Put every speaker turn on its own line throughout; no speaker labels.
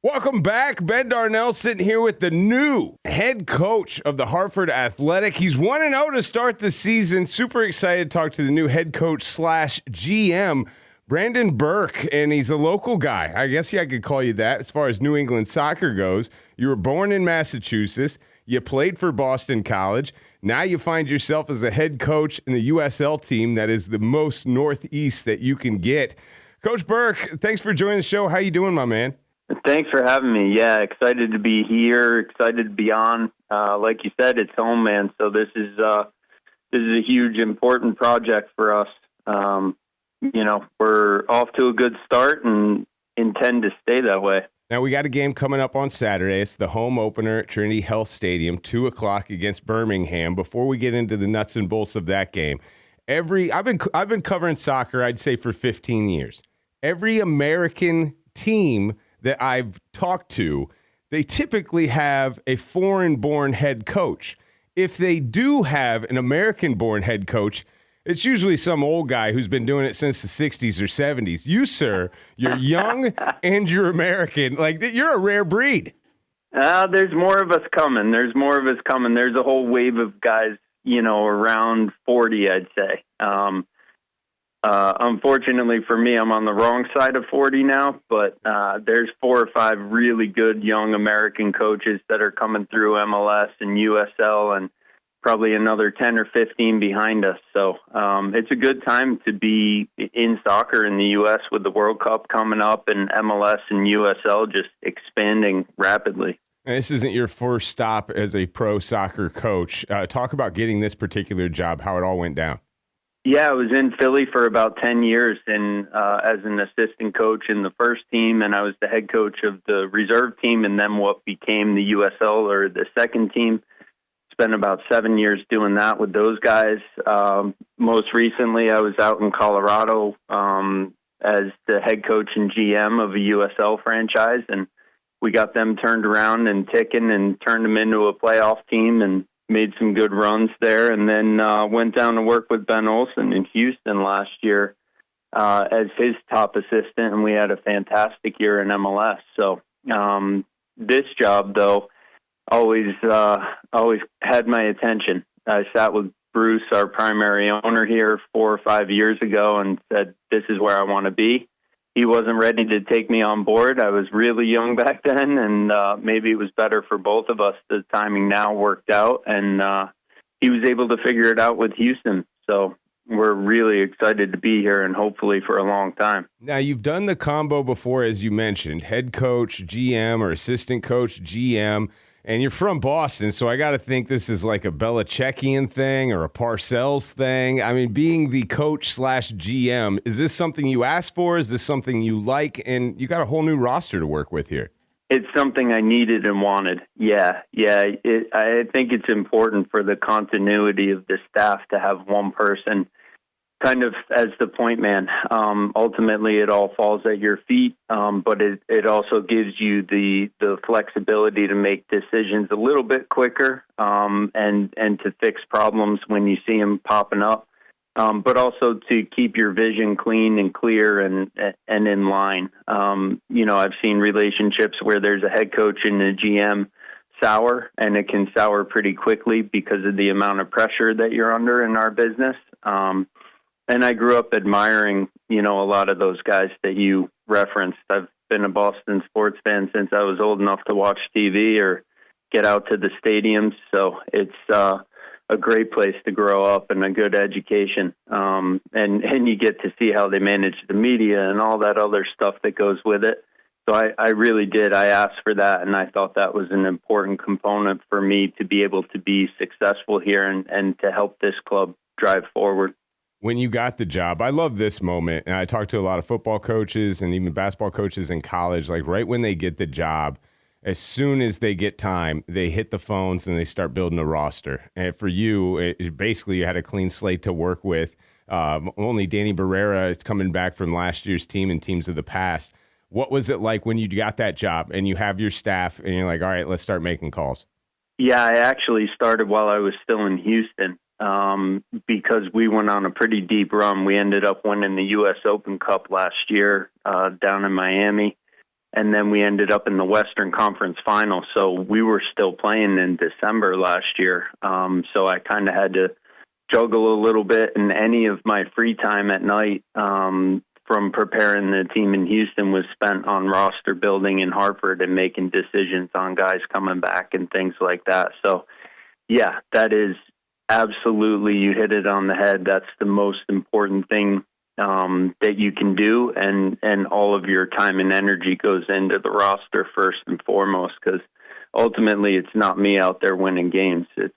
Welcome back. Ben Darnell sitting here with the new head coach of the Hartford Athletic. He's 1-0 to start the season. Super excited to talk to the new head coach / GM, Brandon Burke, and he's a local guy. I guess I could call you that as far as New England soccer goes. You were born in Massachusetts. You played for Boston College. Now you find yourself as a head coach in the USL team that is the most northeast that you can get. Coach Burke, thanks for joining the show. How you doing, my man?
Thanks for having me. Yeah, excited to be here. Excited to be on. Like you said, it's home, man. So this is a huge, important project for us. We're off to a good start and intend to stay that way.
Now we got a game coming up on Saturday. It's the home opener at Trinity Health Stadium, 2:00 against Birmingham. Before we get into the nuts and bolts of that game, I've been covering soccer, I'd say, for 15 years. Every American team that I've talked to, they typically have a foreign-born head coach. If they do have an American-born head coach, it's usually some old guy who's been doing it since the 60s or 70s. You, sir, you're young and you're American. You're a rare breed.
There's more of us coming. There's a whole wave of guys, around 40, I'd say. Unfortunately for me, I'm on the wrong side of 40 now, but there's 4 or 5 really good young American coaches that are coming through MLS and USL, and probably another 10 or 15 behind us. So it's a good time to be in soccer in the U.S. with the World Cup coming up and MLS and USL just expanding rapidly.
And this isn't your first stop as a pro soccer coach. Talk about getting this particular job, how it all went down.
Yeah, I was in Philly for about 10 years and as an assistant coach in the first team, and I was the head coach of the reserve team and then what became the USL or the second team. Spent about 7 years doing that with those guys. Most recently, I was out in Colorado as the head coach and GM of a USL franchise, and we got them turned around and ticking and turned them into a playoff team and made some good runs there, and then went down to work with Ben Olsen in Houston last year as his top assistant, and we had a fantastic year in MLS. So this job, though, always had my attention. I sat with Bruce, our primary owner here, 4 or 5 years ago and said, this is where I want to be. He wasn't ready to take me on board. I was really young back then, and maybe it was better for both of us. The timing now worked out, and he was able to figure it out with Houston. So we're really excited to be here and hopefully for a long time.
Now, you've done the combo before, as you mentioned, head coach, GM, or assistant coach, GM. And you're from Boston, so I got to think this is like a Belichickian thing or a Parcells thing. I mean, being the coach / GM, is this something you asked for? Is this something you like? And you got a whole new roster to work with here.
It's something I needed and wanted. Yeah. I think it's important for the continuity of the staff to have one person kind of as the point man. Ultimately, it all falls at your feet, but it also gives you the flexibility to make decisions a little bit quicker and to fix problems when you see them popping up, but also to keep your vision clean and clear and in line. I've seen relationships where there's a head coach and a GM sour, and it can sour pretty quickly because of the amount of pressure that you're under in our business. And I grew up admiring, a lot of those guys that you referenced. I've been a Boston sports fan since I was old enough to watch TV or get out to the stadiums. So it's a great place to grow up and a good education. And you get to see how they manage the media and all that other stuff that goes with it. So I really did. I asked for that, and I thought that was an important component for me to be able to be successful here and to help this club drive forward.
When you got the job, I love this moment, and I talked to a lot of football coaches and even basketball coaches in college, like right when they get the job, as soon as they get time, they hit the phones and they start building a roster. And for you, basically you had a clean slate to work with. Only Danny Barrera is coming back from last year's team and teams of the past. What was it like when you got that job and you have your staff and you're like, all right, let's start making calls?
Yeah, I actually started while I was still in Houston. Because we went on a pretty deep run. We ended up winning the U.S. Open Cup last year down in Miami. and then we ended up in the Western Conference Final. So we were still playing in December last year. So I kind of had to juggle a little bit, and any of my free time at night from preparing the team in Houston was spent on roster building in Hartford and making decisions on guys coming back and things like that. So, yeah, that is absolutely, you hit it on the head. That's the most important thing that you can do, and all of your time and energy goes into the roster first and foremost, because ultimately it's not me out there winning games. It's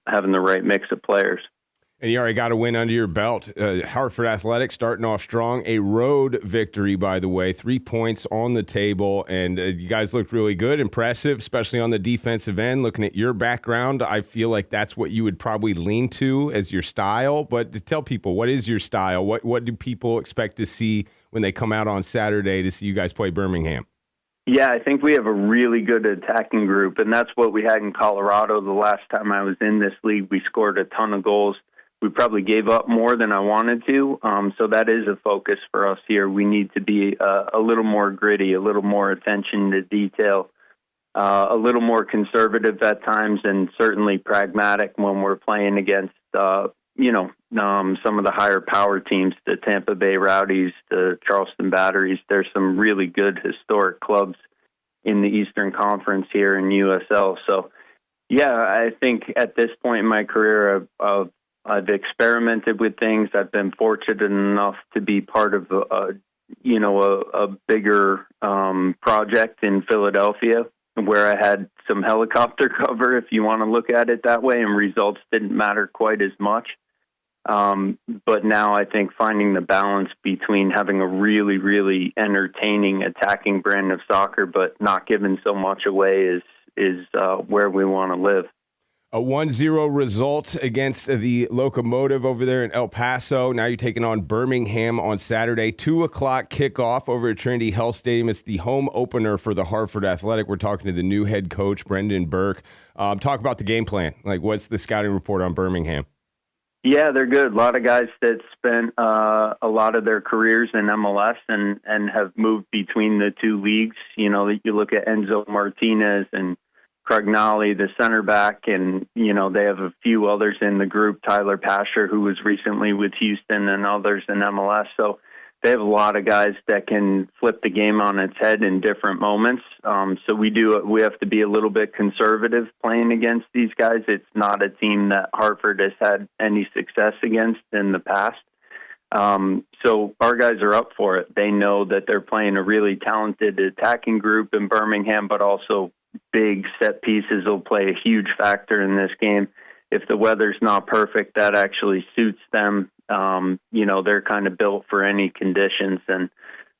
having the right mix of players.
And you already got a win under your belt. Hartford Athletic starting off strong. A road victory, by the way. 3 points on the table, and you guys looked really good, impressive, especially on the defensive end. Looking at your background, I feel like that's what you would probably lean to as your style. But to tell people, what is your style? What do people expect to see when they come out on Saturday to see you guys play Birmingham?
Yeah, I think we have a really good attacking group, and that's what we had in Colorado the last time I was in this league. We scored a ton of goals. We probably gave up more than I wanted to, so that is a focus for us here. We need to be a little more gritty, a little more attention to detail, a little more conservative at times, and certainly pragmatic when we're playing against, some of the higher power teams, the Tampa Bay Rowdies, the Charleston Batteries. There's some really good historic clubs in the Eastern Conference here in USL. So, yeah, I think at this point in my career, I've experimented with things. I've been fortunate enough to be part of a bigger project in Philadelphia, where I had some helicopter cover, if you want to look at it that way, and results didn't matter quite as much. But now I think finding the balance between having a really, really entertaining attacking brand of soccer, but not giving so much away is where we want to live.
A 1-0 result against the Locomotive over there in El Paso. Now you're taking on Birmingham on Saturday. 2 o'clock kickoff over at Trinity Health Stadium. It's the home opener for the Hartford Athletic. We're talking to the new head coach, Brendan Burke. Talk about the game plan. Like, what's the scouting report on Birmingham?
Yeah, they're good. A lot of guys that spent a lot of their careers in MLS and have moved between the two leagues. You know, you look at Enzo Martinez and Crognali, the center back, and, they have a few others in the group, Tyler Pasher, who was recently with Houston, and others in MLS. So they have a lot of guys that can flip the game on its head in different moments. So we have to be a little bit conservative playing against these guys. It's not a team that Hartford has had any success against in the past. So our guys are up for it. They know that they're playing a really talented attacking group in Birmingham, but also big set pieces will play a huge factor in this game. If the weather's not perfect, that actually suits them. They're kind of built for any conditions, and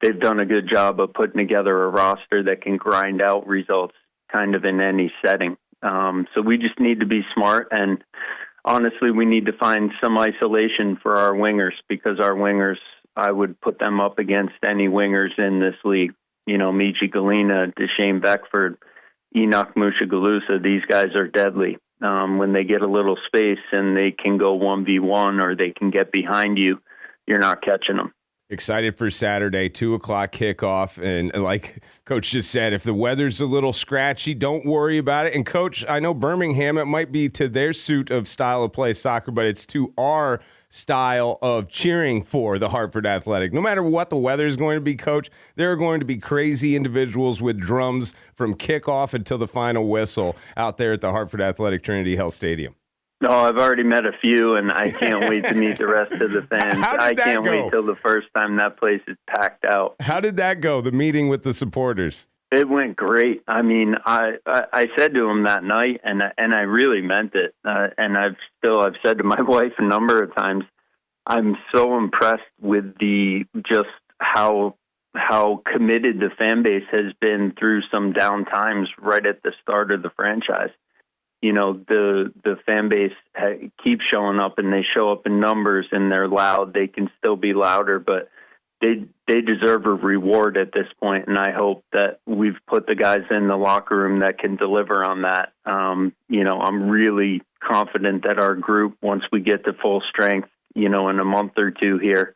they've done a good job of putting together a roster that can grind out results kind of in any setting. So we just need to be smart, and honestly, we need to find some isolation for our wingers, because our wingers, I would put them up against any wingers in this league. Michi Galina, Deshane Beckford, Enoch Mushagalusa, these guys are deadly. When they get a little space and they can go 1v1 or they can get behind you, you're not catching them.
Excited for Saturday, 2 o'clock kickoff. And like Coach just said, if the weather's a little scratchy, don't worry about it. And Coach, I know Birmingham, it might be to their suit of style of play soccer, but it's to our style of cheering for the Hartford Athletic. No matter what the weather is going to be, Coach, there are going to be crazy individuals with drums from kickoff until the final whistle out there at the Hartford Athletic Trinity Health Stadium.
No, I've already met a few, and I can't wait to meet the rest of the fans. I can't wait till the first time that place is packed out.
How did that go, the meeting with the supporters?
It went great. I mean, I said to him that night, and I really meant it. And I've said to my wife a number of times, I'm so impressed with just how committed the fan base has been through some down times right at the start of the franchise. The fan base keeps showing up, and they show up in numbers, and they're loud. They can still be louder, but they deserve a reward at this point, and I hope that we've put the guys in the locker room that can deliver on that. I'm really confident that our group, once we get to full strength, in a month or two here,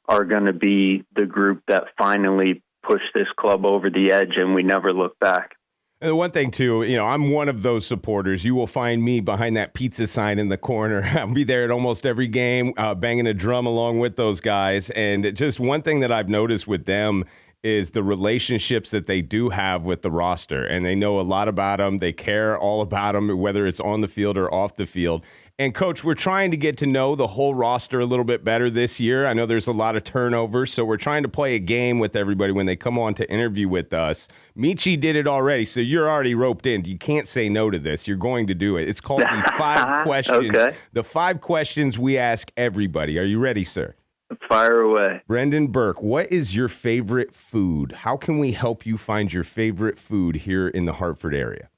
are going to be the group that finally push this club over the edge, and we never look back.
And the one thing, too, I'm one of those supporters. You will find me behind that pizza sign in the corner. I'll be there at almost every game, banging a drum along with those guys. And just one thing that I've noticed with them is the relationships that they do have with the roster. And they know a lot about them. They care all about them, whether it's on the field or off the field. And, Coach, we're trying to get to know the whole roster a little bit better this year. I know there's a lot of turnover, so we're trying to play a game with everybody when they come on to interview with us. Michi did it already, so you're already roped in. You can't say no to this. You're going to do it. It's called the 5 questions.
Okay.
The 5 questions we ask everybody. Are you ready, sir?
Fire away.
Brendan Burke, what is your favorite food? How can we help you find your favorite food here in the Hartford area?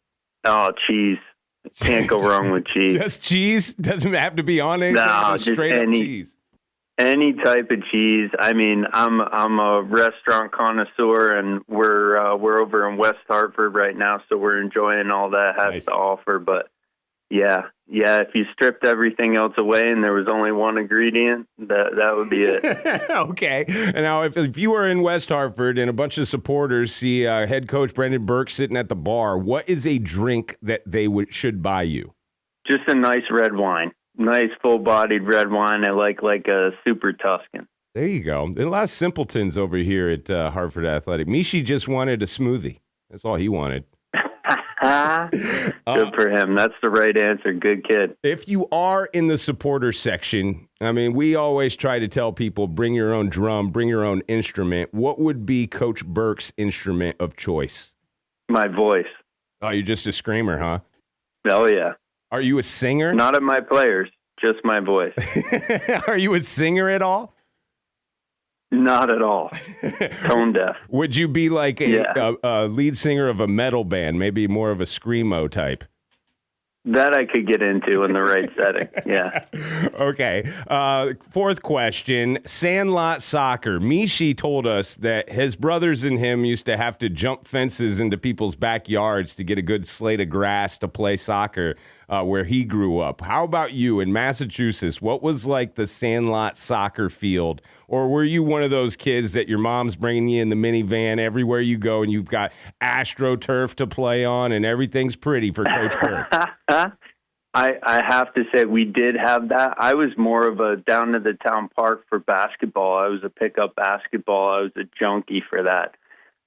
Oh, cheese. Can't go wrong with cheese.
Just cheese? Doesn't have to be on anything?
No,
just
just
straight up cheese.
Any type of cheese. I mean, I'm a restaurant connoisseur, and we're over in West Hartford right now, so we're enjoying all that has to offer. But yeah, if you stripped everything else away and there was only one ingredient, that would be it.
Okay. And now, if you were in West Hartford and a bunch of supporters see head coach Brendan Burke sitting at the bar, what is a drink that they should buy you?
Just a nice red wine. Nice full-bodied red wine. I like a Super Tuscan.
There you go. There are a lot of simpletons over here at Hartford Athletic. Michi just wanted a smoothie. That's all he wanted.
Good for him. That's the right answer. Good kid.
If you are in the supporter section, I mean, we always try to tell people, bring your own drum, bring your own instrument. What would be Coach Burke's instrument of choice?
My voice.
Oh, you're just a screamer, huh?
Oh, yeah.
Are you a singer?
Not of my players, just my voice.
Are you a singer at all?
Not at all. Tone deaf.
Would you be like a lead singer of a metal band, maybe more of a screamo type?
That I could get into in the right setting, yeah.
Okay. 4th question, Sandlot Soccer. Michi told us that his brothers and him used to have to jump fences into people's backyards to get a good slate of grass to play soccer where he grew up. How about you in Massachusetts? What was like the Sandlot Soccer field? Or were you one of those kids that your mom's bringing you in the minivan everywhere you go and you've got AstroTurf to play on and everything's pretty for Coach Burke?
I have to say we did have that. I was more of a down to the town park for basketball. I was a pickup basketball. I was a junkie for that.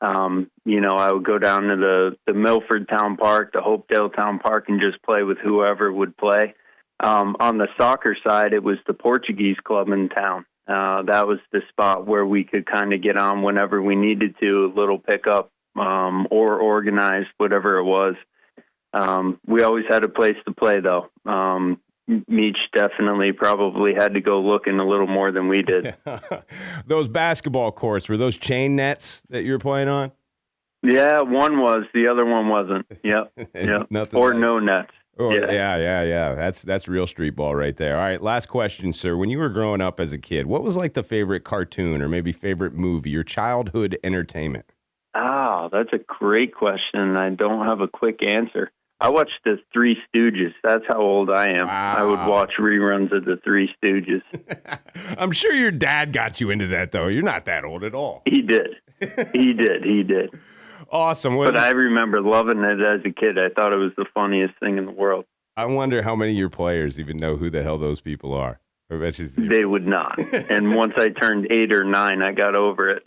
I would go down to the Milford Town Park, the Hopedale Town Park, and just play with whoever would play. On the soccer side, it was the Portuguese club in town. That was the spot where we could kind of get on whenever we needed to, a little pickup or organized, whatever it was. We always had a place to play, though. Meach definitely probably had to go looking a little more than we did.
Those basketball courts, were those chain nets that you were playing on?
Yeah, one was. The other one wasn't. Yep. Or no nets.
Oh, yeah. That's real street ball right there. All right, last question, sir. When you were growing up as a kid, what was like the favorite cartoon or maybe favorite movie, your childhood entertainment?
Oh, that's a great question. I don't have a quick answer. I watched the Three Stooges. That's how old I am.
Wow.
I would watch reruns of the Three Stooges.
I'm sure your dad got you into that, though. You're not that old at all.
He did. He did.
Awesome.
But I remember loving it as a kid. I thought it was the funniest thing in the world.
I wonder how many of your players even know who the hell those people are. I bet you
they would not. And once I turned 8 or 9, I got over it.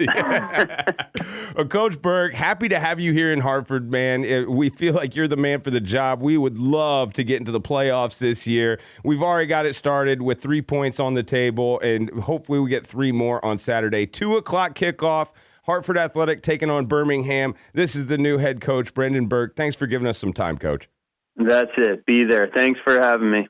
Well, Coach Burke, happy to have you here in Hartford, man. We feel like you're the man for the job. We would love to get into the playoffs this year. We've already got it started with 3 points on the table, and hopefully we get 3 more on Saturday. 2 o'clock kickoff. Hartford Athletic taking on Birmingham. This is the new head coach, Brendan Burke. Thanks for giving us some time, Coach.
That's it. Be there. Thanks for having me.